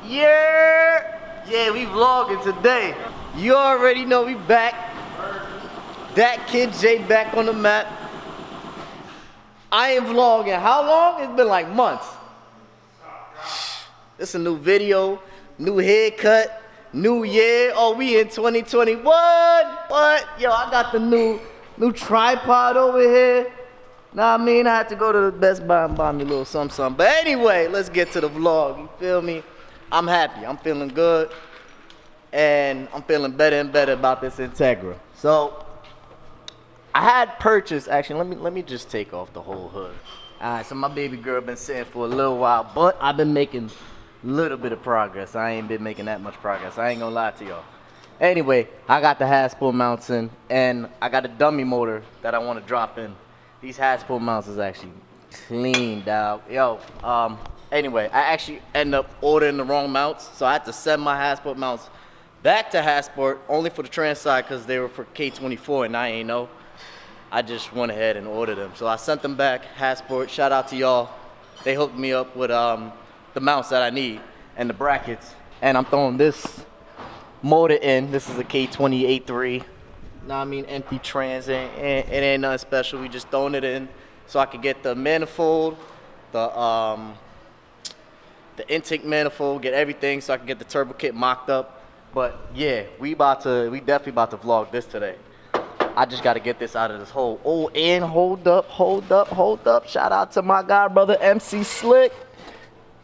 Yeah, we vlogging today. You already know we back. That kid Jay back on the map. I ain't vlogging. How long? It's been like months. This a new video, new haircut, new year. Oh, we in 2021. What? Yo, I got the new tripod over here. Nah, I mean, I had to go to the Best Buy and buy me a little something. But anyway, let's get to the vlog. You feel me? I'm happy. I'm feeling good. And I'm feeling better and better about this Integra. So, I had purchased, actually, let me just take off the whole hood. Alright, so my baby girl been sitting for a little while, but I've been making a little bit of progress. I ain't been making that much progress. I ain't gonna lie to y'all. Anyway, I got the Haspull mounts in, and I got a dummy motor that I want to drop in. These Haspull mounts is actually cleaned out. Yo, anyway, I actually ended up ordering the wrong mounts, so I had to send my Haspull mounts back to Haspull only for the trans side because they were for K24 and I ain't know. I just went ahead and ordered them. So I sent them back, Haspull. Shout out to y'all. They hooked me up with the mounts that I need and the brackets. And I'm throwing this motor in. This is a K28.3. Now I mean, empty trans, it ain't nothing special. We just throwing it in so I could get the manifold, the intake manifold, get everything so I can get the turbo kit mocked up. But yeah, we definitely about to vlog this today. I just got to get this out of this hole. Oh, and hold up. Shout out to my god brother MC Slick.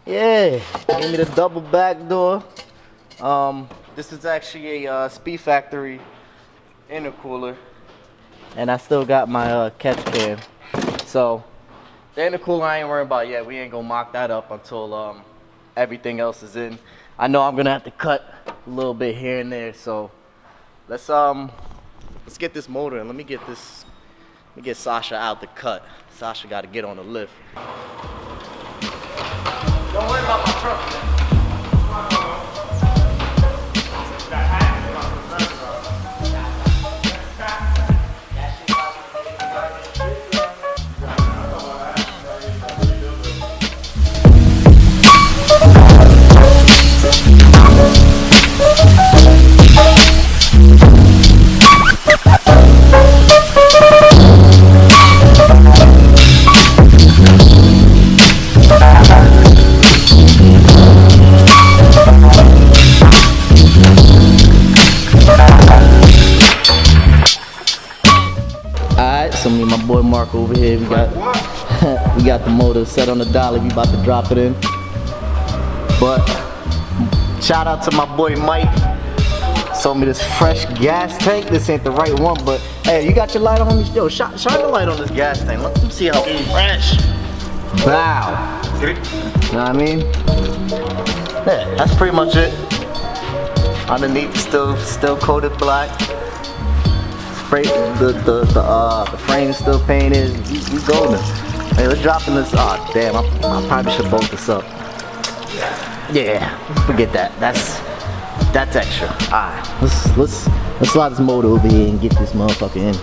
Yeah, gave me the double back door. This is actually a Speed Factory intercooler, and I still got my catch can. So the intercooler I ain't worrying about yet. We ain't gonna mock that up until everything else is in. I know I'm gonna have to cut a little bit here and there, so let's get this motor in. Let me get Sasha out the cut. Sasha got to get on the lift. Don't worry about my truck, man. So me and my boy Mark over here, we got the motor set on the dolly. We about to drop it in. But shout out to my boy Mike. Sold me this fresh gas tank. This ain't the right one, but hey, you got your light on this? Yo, shine the light on this gas tank. Let them see how fresh. Wow. You know what I mean? Yeah, that's pretty much it. Underneath still coated black. The frame is still painted. We golden. Hey, let's drop in this. Oh damn! I probably should bolt this up. Yeah, forget that. That's extra. All right, let's slide this motor over here and get this motherfucker in.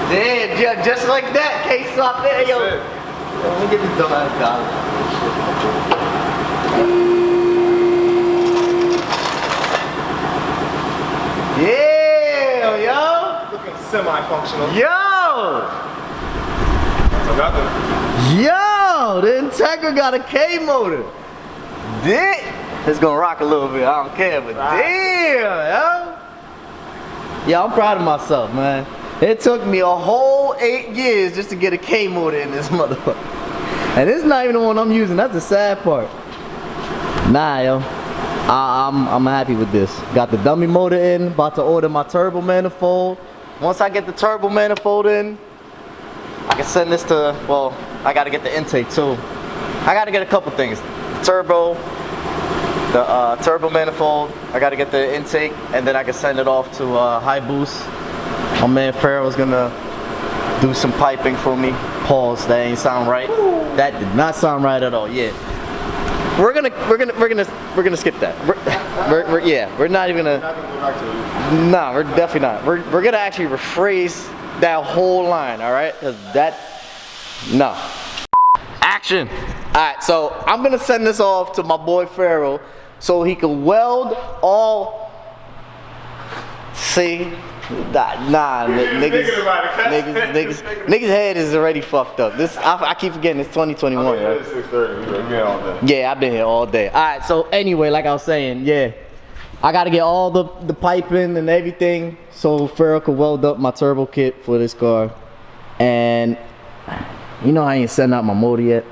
Damn, just like that, Kswap there, yo. Let me get this dumbass dollar. Yeah, yo. Looking semi-functional. Yo. I got them. Yo, the Integra got a K motor. It's gonna rock a little bit, I don't care, but damn, yo. Yeah, I'm proud of myself, man. It took me a whole 8 years just to get a K motor in this motherfucker. And this is not even the one I'm using, that's the sad part. Nah, yo. I'm happy with this. Got the dummy motor in, about to order my turbo manifold. Once I get the turbo manifold in, I can send this to, well, I gotta get the intake too. I gotta get a couple things. The turbo manifold, I gotta get the intake, and then I can send it off to High Boost. My man Farrell's gonna do some piping for me. Pause, that ain't sound right. That did not sound right at all, yeah. We're gonna skip that. We're not even gonna. Nah, we're definitely not. We're gonna actually rephrase that whole line, all right? Cause no. Action. All right, so I'm gonna send this off to my boy Farrell so he can weld all. See, niggas head is already fucked up. This I keep forgetting it's 2021. Right? It's 6:30. We've been here all day. Yeah, I've been here all day. All right, so anyway, like I was saying, yeah, I gotta get all the piping and everything so Farrell can weld up my turbo kit for this car. And you know I ain't sent out my motor yet.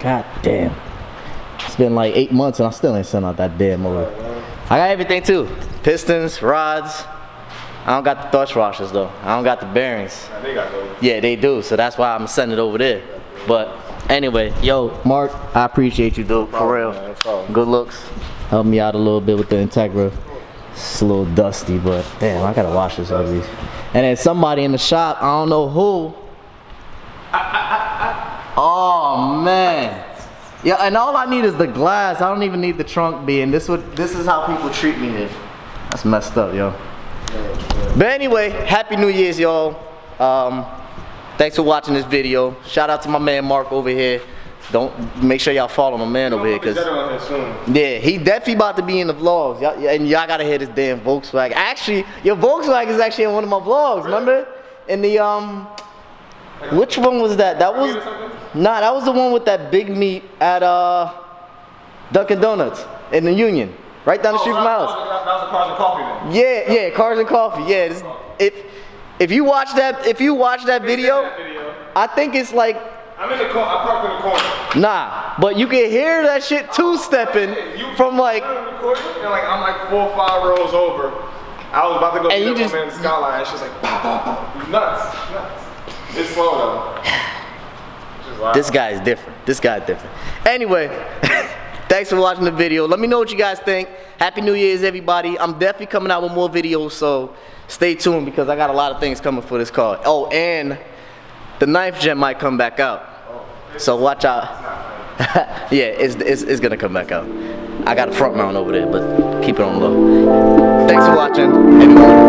God damn. It's been like 8 months and I still ain't sent out that damn motor. I got everything too. Pistons, rods. I don't got the thrust washers though. I don't got the bearings. They got those. Yeah, they do. So that's why I'm sending it over there. But anyway, yo, Mark, I appreciate you, dude. For real. Good looks. Help me out a little bit with the Integra. It's a little dusty, but damn, I gotta wash this over these. And then somebody in the shop, I don't know who. Oh man. Yeah, and all I need is the glass. I don't even need the trunk being. This is how people treat me here. That's messed up, yo. But anyway, Happy New Year's, y'all. Thanks for watching this video. Shout out to my man Mark over here. Make sure y'all follow my man over here, cause yeah, he definitely about to be in the vlogs. And y'all gotta hear this damn Volkswagen. Actually, your Volkswagen is actually in one of my vlogs. Remember? In the which one was that? That was that was the one with that big meat at Dunkin' Donuts in the Union. Right down the street from my house. That was a Cars and Coffee then. Yeah, Cars and Coffee. Yeah, if you watch that video, I think it's like. I'm in the corner. I parked in the corner. Nah, but you can hear that shit two-stepping from like. And like I'm like 4 or 5 rows over. I was about to go get my man's skyline. She's like, pop, pop, pop. Nuts. It's slow though. This guy is different. Anyway. Thanks for watching the video. Let me know what you guys think. Happy New Year's, everybody. I'm definitely coming out with more videos, so stay tuned because I got a lot of things coming for this car. Oh, and the 9th gen might come back out. So watch out. Yeah, it's gonna come back out. I got a front mount over there, but keep it on low. Thanks for watching, everyone.